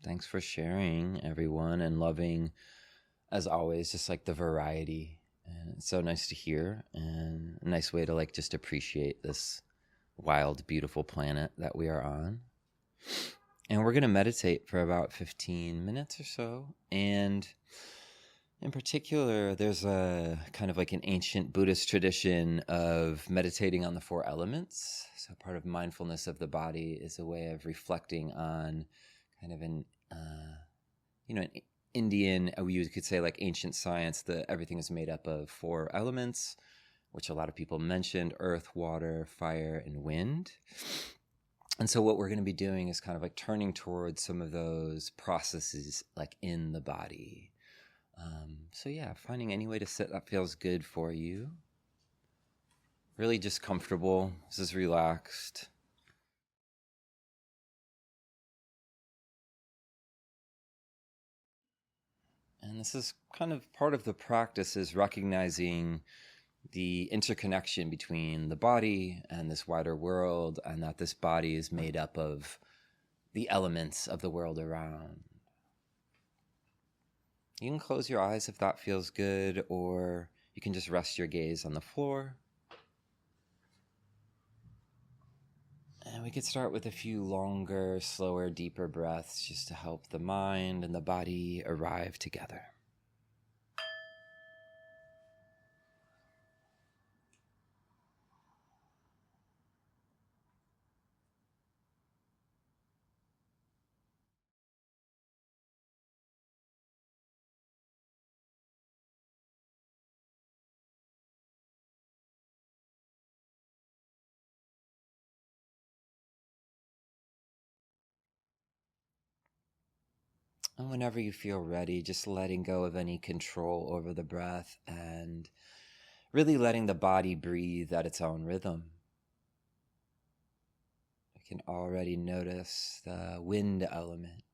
Thanks for sharing, everyone, and loving, as always, just like the variety. And it's so nice to hear, and a nice way to like just appreciate this wild, beautiful planet that we are on. And we're going to meditate for about 15 minutes or so. And in particular, there's a kind of like an ancient Buddhist tradition of meditating on the four elements. So part of mindfulness of the body is a way of reflecting on kind of an an Indian, you could say like ancient science, that everything is made up of four elements, which a lot of people mentioned: earth, water, fire, and wind. And so what we're going to be doing is kind of like turning towards some of those processes like in the body. So yeah, finding any way to sit that feels good for you. Really just comfortable. This is relaxed. And this is kind of part of the practice, is recognizing the interconnection between the body and this wider world, and that this body is made up of the elements of the world around. You can close your eyes if that feels good, or you can just rest your gaze on the floor. And we could start with a few longer, slower, deeper breaths just to help the mind and the body arrive together. And whenever you feel ready, just letting go of any control over the breath and really letting the body breathe at its own rhythm. You can already notice the wind element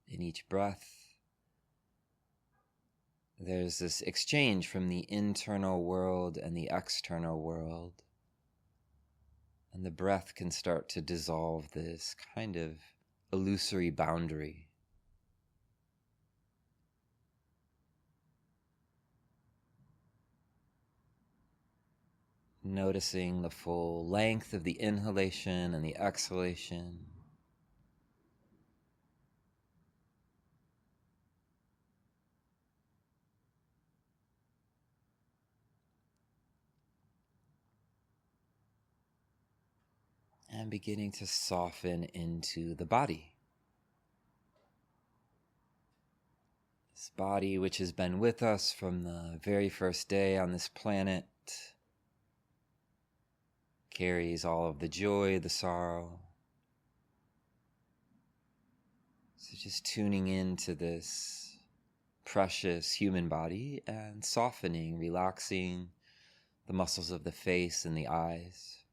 in each breath. There's this exchange from the internal world and the external world. And the breath can start to dissolve this kind of illusory boundary. Noticing the full length of the inhalation and the exhalation. And beginning to soften into the body. This body which has been with us from the very first day on this planet, carries all of the joy, the sorrow. So just tuning into this precious human body and softening, relaxing the muscles of the face and the eyes.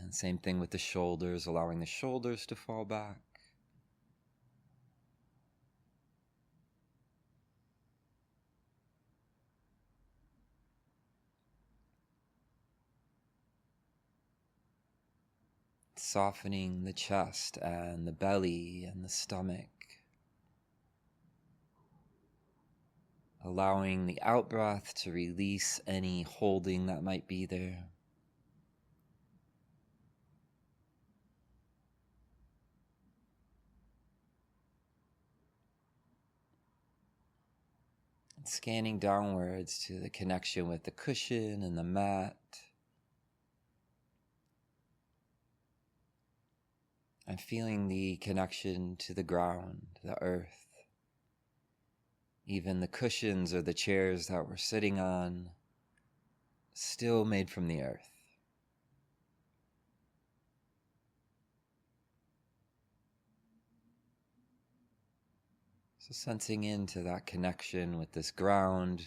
And same thing with the shoulders, allowing the shoulders to fall back. Softening the chest and the belly and the stomach. Allowing the out-breath to release any holding that might be there. And scanning downwards to the connection with the cushion and the mat. And feeling the connection to the ground, the earth. Even the cushions or the chairs that we're sitting on, still made from the earth. So sensing into that connection with this ground,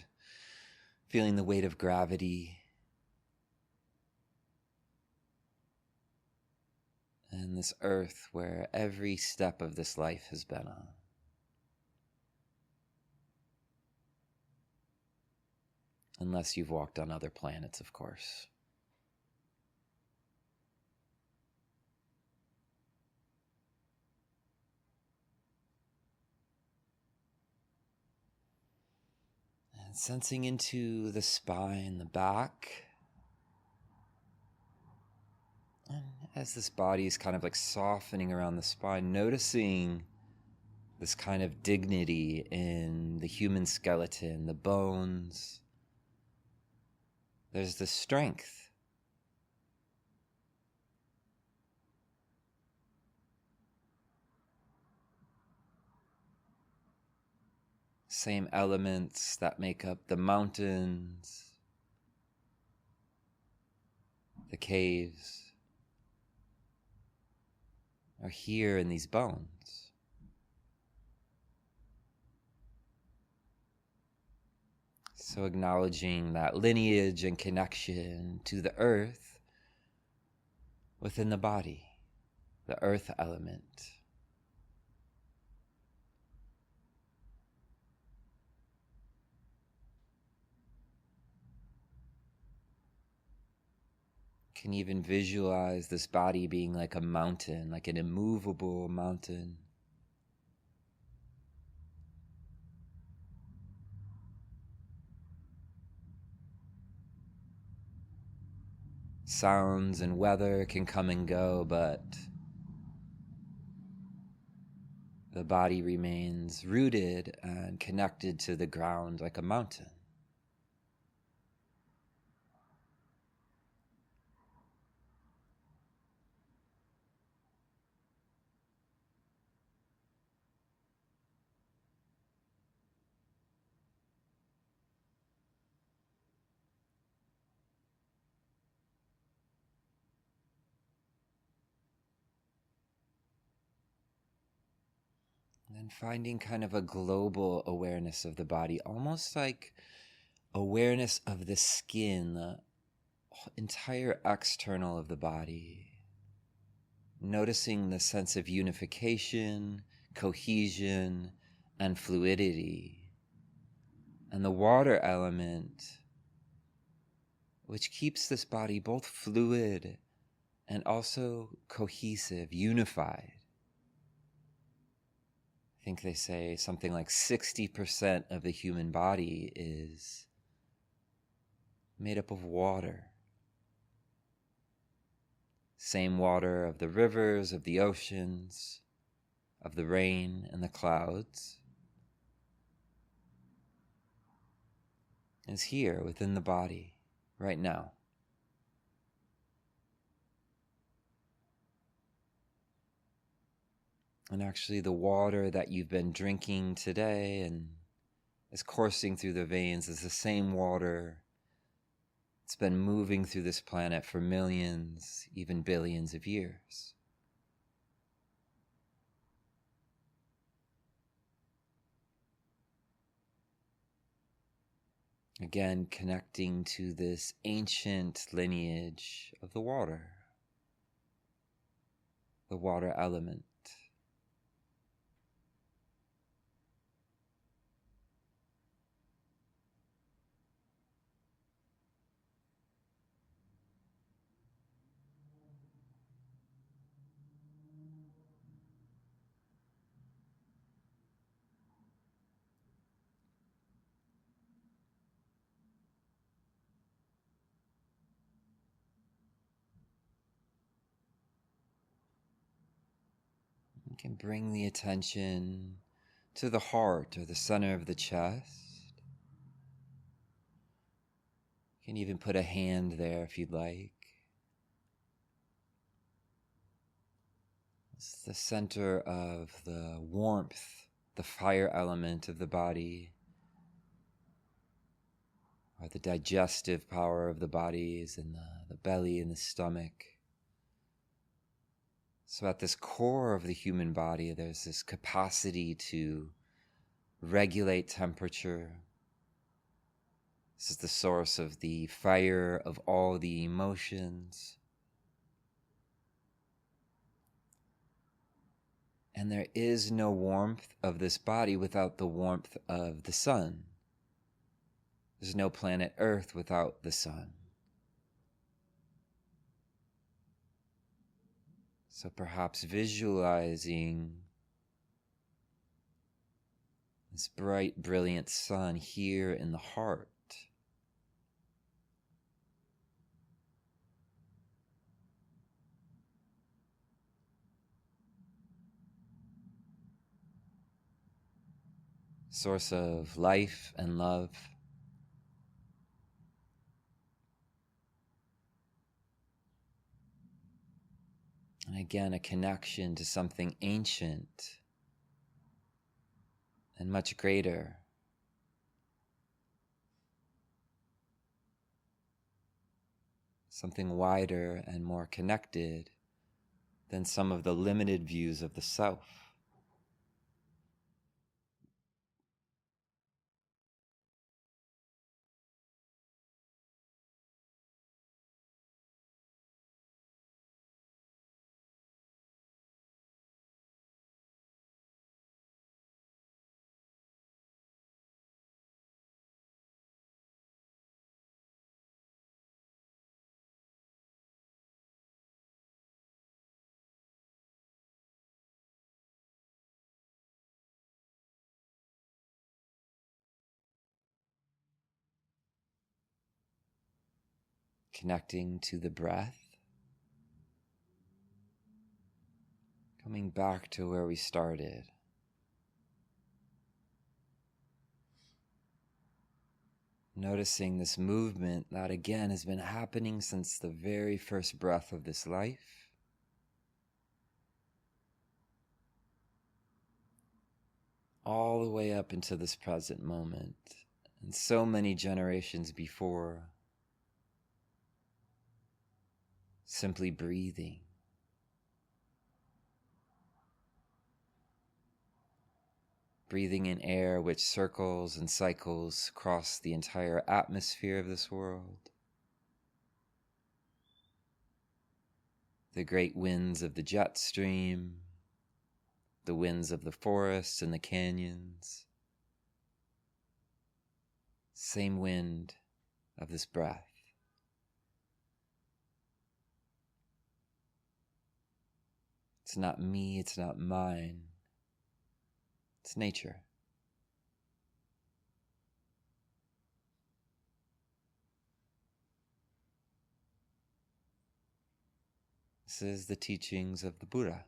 feeling the weight of gravity, and this earth where every step of this life has been on. Unless you've walked on other planets, of course. Sensing into the spine, the back. And as this body is kind of like softening around the spine, noticing this kind of dignity in the human skeleton, the bones. There's the strength. Same elements that make up the mountains, the caves, are here in these bones. So acknowledging that lineage and connection to the earth within the body, the earth element. Can even visualize this body being like a mountain, like an immovable mountain. Sounds and weather can come and go, but the body remains rooted and connected to the ground like a mountain. And then finding kind of a global awareness of the body, almost like awareness of the skin, the entire external of the body. Noticing the sense of unification, cohesion, and fluidity. And the water element, which keeps this body both fluid and also cohesive, unified. I think they say something like 60% of the human body is made up of water. Same water of the rivers, of the oceans, of the rain and the clouds, is here within the body right now. And actually the water that you've been drinking today and is coursing through the veins is the same water that's been moving through this planet for millions, even billions of years. Again, connecting to this ancient lineage of the water element. You can bring the attention to the heart or the center of the chest. You can even put a hand there if you'd like. It's the center of the warmth, the fire element of the body, or the digestive power of the body is in the belly and the stomach. So at this core of the human body, there's this capacity to regulate temperature. This is the source of the fire of all the emotions. And there is no warmth of this body without the warmth of the sun. There's no planet Earth without the sun. So perhaps visualizing This bright, brilliant sun here in the heart. Source of life and love. And again, a connection to something ancient and much greater. Something wider and more connected than some of the limited views of the self. Connecting to the breath. Coming back to where we started. Noticing this movement that again has been happening since the very first breath of this life. All the way up into this present moment. And so many generations before. Simply breathing. Breathing in air which circles and cycles across the entire atmosphere of this world. The great winds of the jet stream, the winds of the forests and the canyons. Same wind of this breath. It's not me, it's not mine. It's nature. This is the teachings of the Buddha.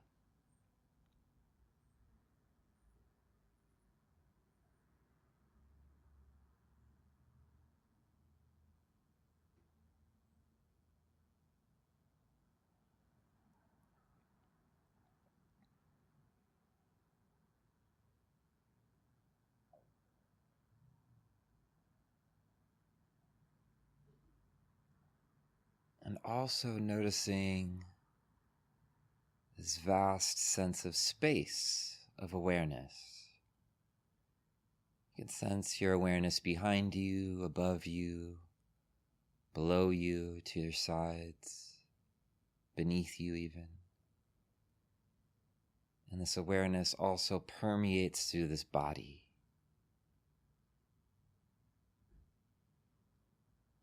And also noticing this vast sense of space, of awareness. You can sense your awareness behind you, above you, below you, to your sides, beneath you even. And this awareness also permeates through this body.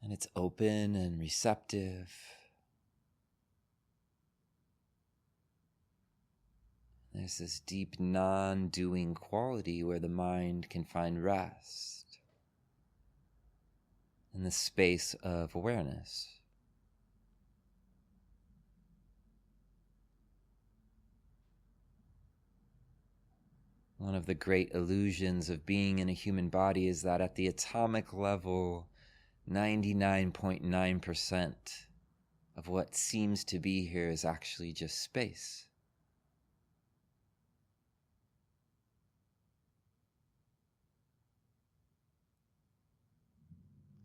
And it's open and receptive. There's this deep non-doing quality where the mind can find rest in the space of awareness. One of the great illusions of being in a human body is that at the atomic level, 99.9% of what seems to be here is actually just space.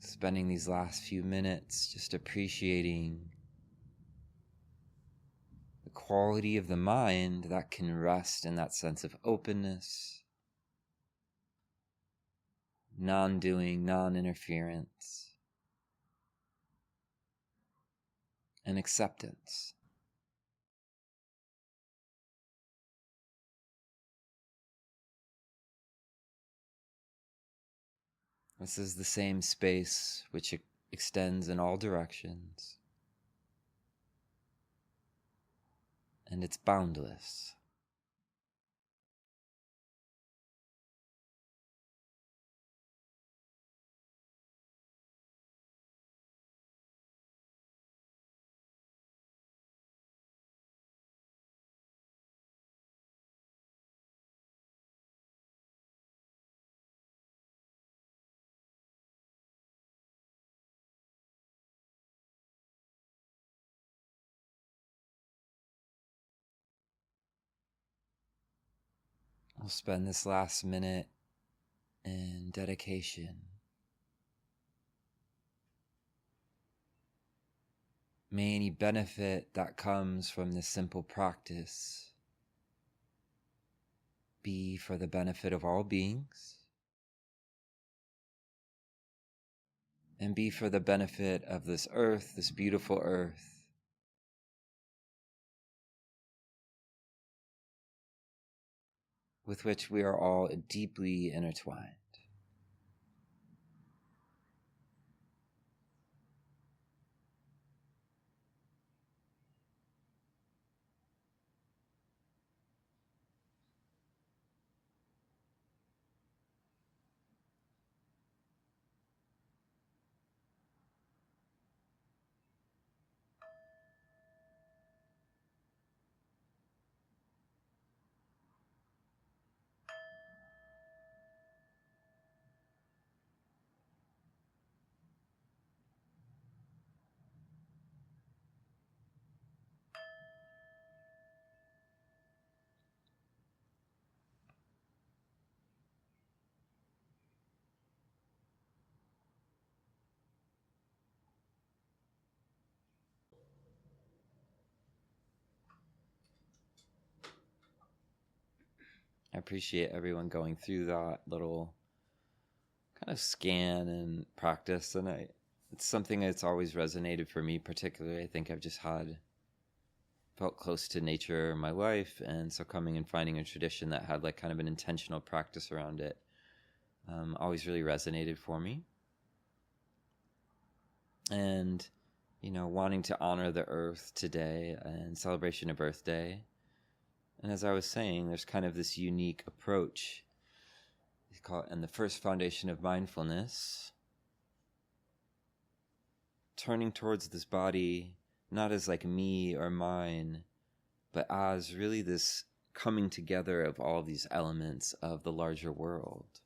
Spending these last few minutes just appreciating the quality of the mind that can rest in that sense of openness, non-doing, non-interference, and acceptance. This is the same space which extends in all directions, and it's boundless. We'll spend this last minute in dedication. May any benefit that comes from this simple practice be for the benefit of all beings and be for the benefit of this earth, this beautiful earth, with which we are all deeply intertwined. I appreciate everyone going through that little kind of scan and practice, and it's something that's always resonated for me particularly. I think I've just felt close to nature my life, and so coming and finding a tradition that had like kind of an intentional practice around it always really resonated for me. And wanting to honor the earth today in celebration of Earth Day. And as I was saying, there's kind of this unique approach, and the first foundation of mindfulness, turning towards this body, not as like me or mine, but as really this coming together of all these elements of the larger world.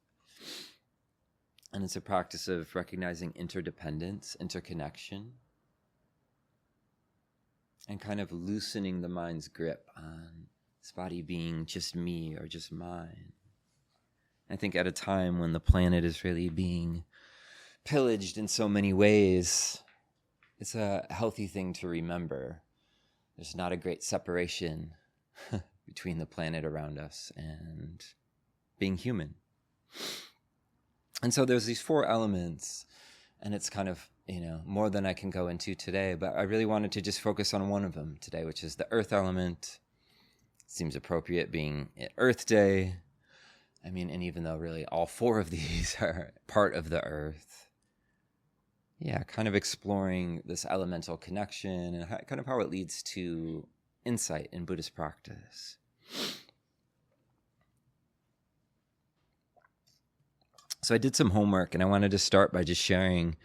And it's a practice of recognizing interdependence, interconnection, and kind of loosening the mind's grip on this body being just me or just mine. I think at a time when the planet is really being pillaged in so many ways, it's a healthy thing to remember. There's not a great separation between the planet around us and being human. And so there's these 4 elements, and it's kind of, more than I can go into today, but I really wanted to just focus on one of them today, which is the earth element. Seems appropriate being Earth Day. I mean, and even though really all 4 of these are part of the earth, kind of exploring this elemental connection and kind of how it leads to insight in Buddhist practice. So I did some homework, and I wanted to start by just sharing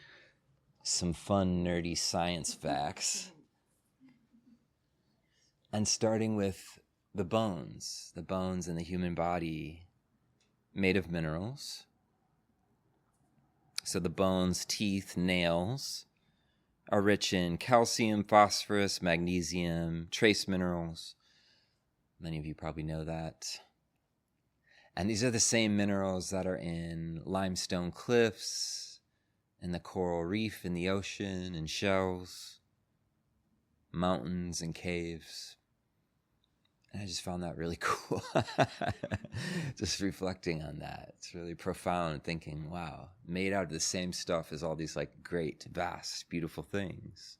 some fun, nerdy science facts. And starting with the bones in the human body made of minerals. So the bones, teeth, nails are rich in calcium, phosphorus, magnesium, trace minerals. Many of you probably know that. And these are the same minerals that are in limestone cliffs, in the coral reef in the ocean, in shells, mountains and caves. And I just found that really cool. Just reflecting on that. It's really profound, thinking, wow, made out of the same stuff as all these like great, vast, beautiful things.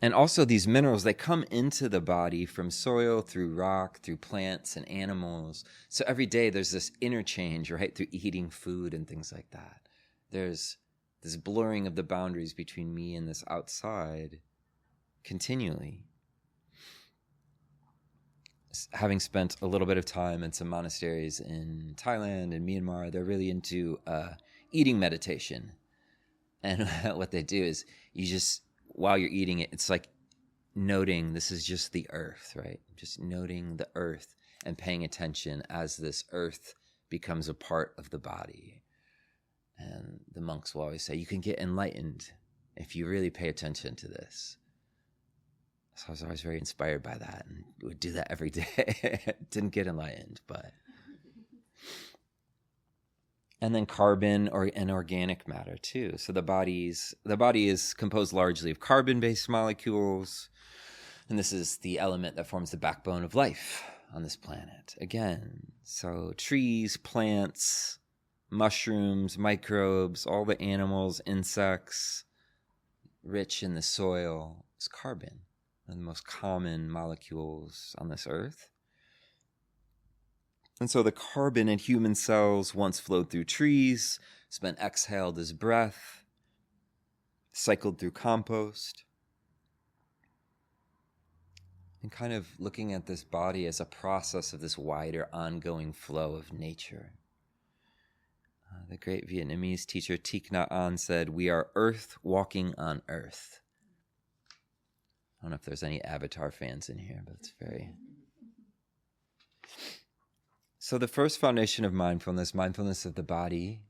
And also these minerals, they come into the body from soil, through rock, through plants and animals. So every day there's this interchange, right, through eating food and things like that. There's this blurring of the boundaries between me and this outside continually. Having spent a little bit of time in some monasteries in Thailand and Myanmar, they're really into eating meditation. And what they do is you just, while you're eating it, it's like noting this is just the earth, right? Just noting the earth and paying attention as this earth becomes a part of the body. And the monks will always say, you can get enlightened if you really pay attention to this. So I was always very inspired by that and would do that every day. Didn't get enlightened, but. And then carbon and organic matter too. So the body is composed largely of carbon-based molecules, and this is the element that forms the backbone of life on this planet. Again, so trees, plants, mushrooms, microbes, all the animals, insects, rich in the soil is carbon, one of the most common molecules on this earth. And so the carbon in human cells once flowed through trees, it's been exhaled as breath, cycled through compost. And kind of looking at this body as a process of this wider ongoing flow of nature. The great Vietnamese teacher Thich Nhat Hanh said, "We are earth walking on earth." I don't know if there's any Avatar fans in here, but it's very... So the first foundation of mindfulness of the body,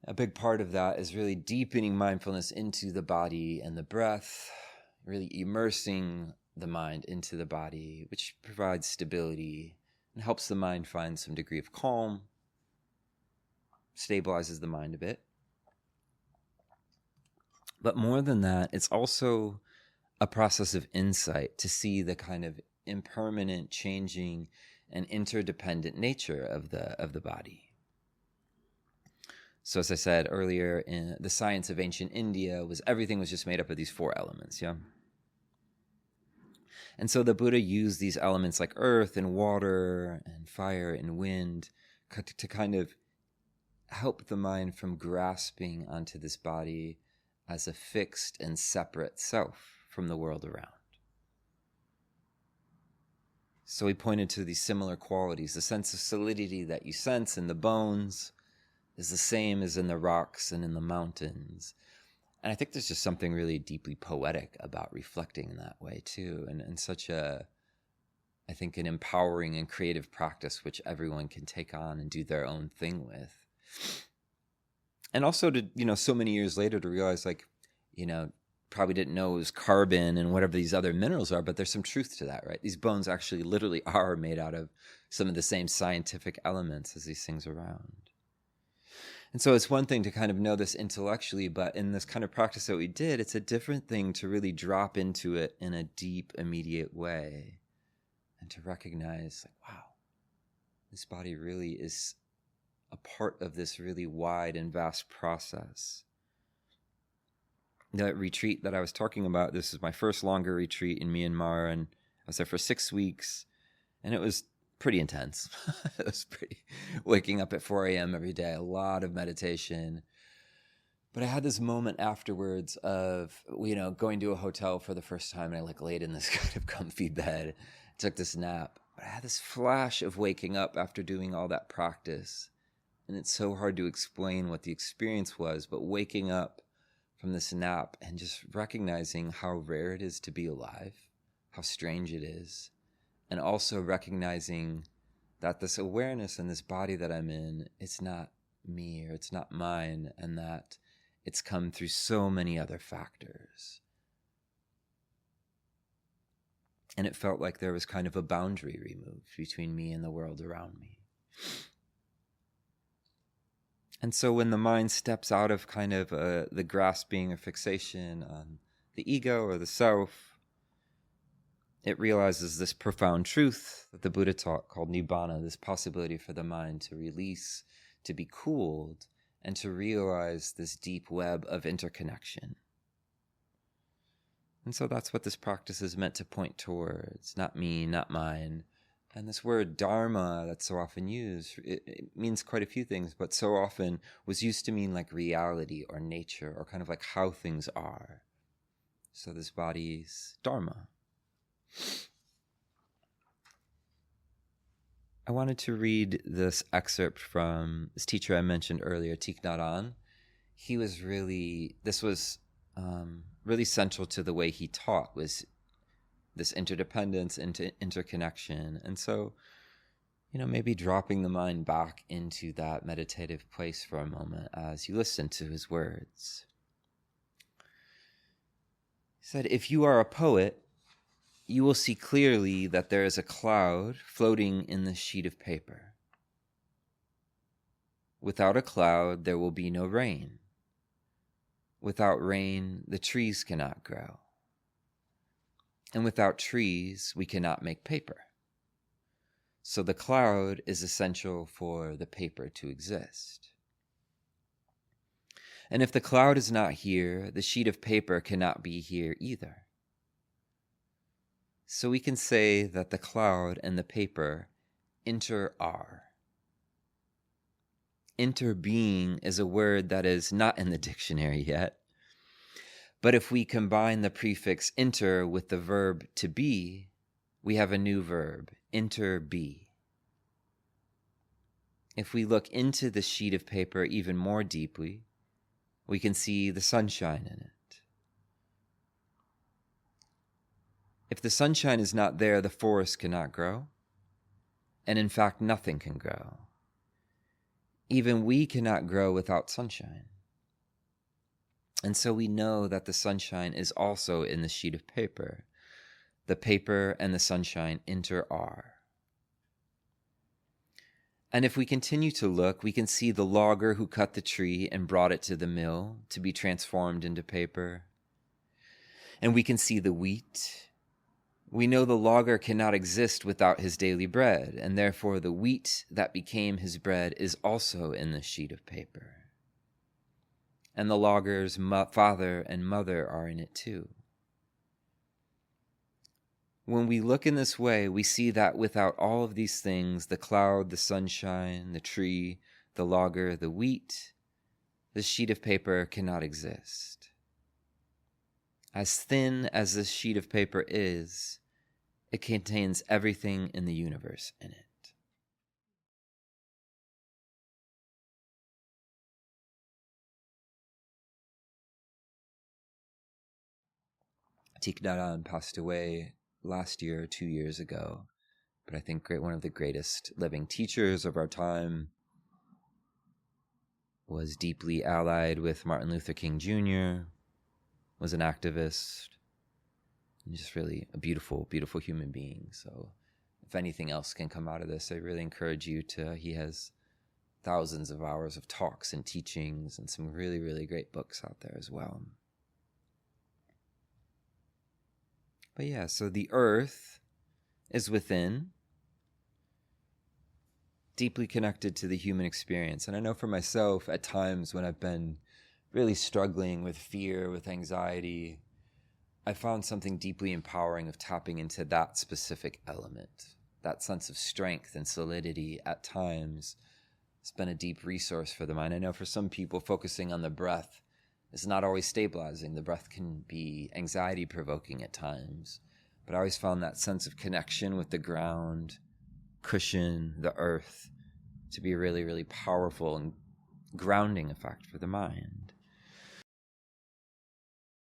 a big part of that is really deepening mindfulness into the body and the breath, really immersing the mind into the body, which provides stability and helps the mind find some degree of calm, stabilizes the mind a bit. But more than that, it's also a process of insight to see the kind of impermanent, changing, and interdependent nature of the body. So as I said earlier, in the science of ancient India everything was just made up of these 4 elements, yeah? And so the Buddha used these elements like earth and water and fire and wind to kind of help the mind from grasping onto this body as a fixed and separate self from the world around. So he pointed to these similar qualities. The sense of solidity that you sense in the bones is the same as in the rocks and in the mountains. And I think there's just something really deeply poetic about reflecting in that way too. And such a, I think, an empowering and creative practice which everyone can take on and do their own thing with. And also to, so many years later to realize probably didn't know it was carbon and whatever these other minerals are, but there's some truth to that, right? These bones actually literally are made out of some of the same scientific elements as these things around. And so it's one thing to kind of know this intellectually, but in this kind of practice that we did, it's a different thing to really drop into it in a deep, immediate way and to recognize, wow, this body really is a part of this really wide and vast process. The retreat that I was talking about, this is my first longer retreat in Myanmar, and I was there for 6 weeks, and it was pretty intense. It was waking up at 4 a.m. every day, a lot of meditation. But I had this moment afterwards of, going to a hotel for the first time, and I laid in this kind of comfy bed, took this nap. But I had this flash of waking up after doing all that practice. And it's so hard to explain what the experience was, but waking up from this nap and just recognizing how rare it is to be alive, how strange it is, and also recognizing that this awareness in this body that I'm in, it's not me or it's not mine, and that it's come through so many other factors. And it felt like there was kind of a boundary removed between me and the world around me. And so when the mind steps out of kind of the grasping or fixation on the ego or the self, it realizes this profound truth that the Buddha taught called Nibbana, this possibility for the mind to release, to be cooled, and to realize this deep web of interconnection. And so that's what this practice is meant to point towards. Not me, not mine. And this word dharma that's so often used, it means quite a few things, but so often was used to mean like reality or nature or kind of like how things are. So this body's dharma. I wanted to read this excerpt from this teacher I mentioned earlier, Thich Nhat Hanh. This was really central to the way he taught, was this interdependence, interconnection. And so, maybe dropping the mind back into that meditative place for a moment as you listen to his words. He said, "If you are a poet, you will see clearly that there is a cloud floating in the sheet of paper. Without a cloud, there will be no rain. Without rain, the trees cannot grow. And without trees, we cannot make paper. So the cloud is essential for the paper to exist. And if the cloud is not here, the sheet of paper cannot be here either. So we can say that the cloud and the paper inter-are. Interbeing is a word that is not in the dictionary yet. But if we combine the prefix inter with the verb to be, we have a new verb, interbe. If we look into the sheet of paper even more deeply, we can see the sunshine in it. If the sunshine is not there, the forest cannot grow. And in fact, nothing can grow. Even we cannot grow without sunshine. And so we know that the sunshine is also in the sheet of paper. The paper and the sunshine inter-are. And if we continue to look, we can see the logger who cut the tree and brought it to the mill to be transformed into paper. And we can see the wheat. We know the logger cannot exist without his daily bread, and therefore the wheat that became his bread is also in the sheet of paper. And the logger's father and mother are in it too. When we look in this way, we see that without all of these things, the cloud, the sunshine, the tree, the logger, the wheat, the sheet of paper cannot exist. As thin as this sheet of paper is, it contains everything in the universe in it. Thich Nhat Hanh passed away last year, 2 years ago, but I think one of the greatest living teachers of our time, was deeply allied with Martin Luther King Jr., was an activist, and just really a beautiful, beautiful human being. So if anything else can come out of this, I really encourage you to, he has thousands of hours of talks and teachings and some really, really great books out there as well. But yeah, so the earth is within, deeply connected to the human experience. And I know for myself, at times when I've been really struggling with fear, with anxiety, I found something deeply empowering of tapping into that specific element. That sense of strength and solidity at times has been a deep resource for the mind. I know for some people, focusing on the breath is not always stabilizing. The breath can be anxiety-provoking at times. But I always found that sense of connection with the ground, cushion, the earth, to be a really, really powerful and grounding effect for the mind.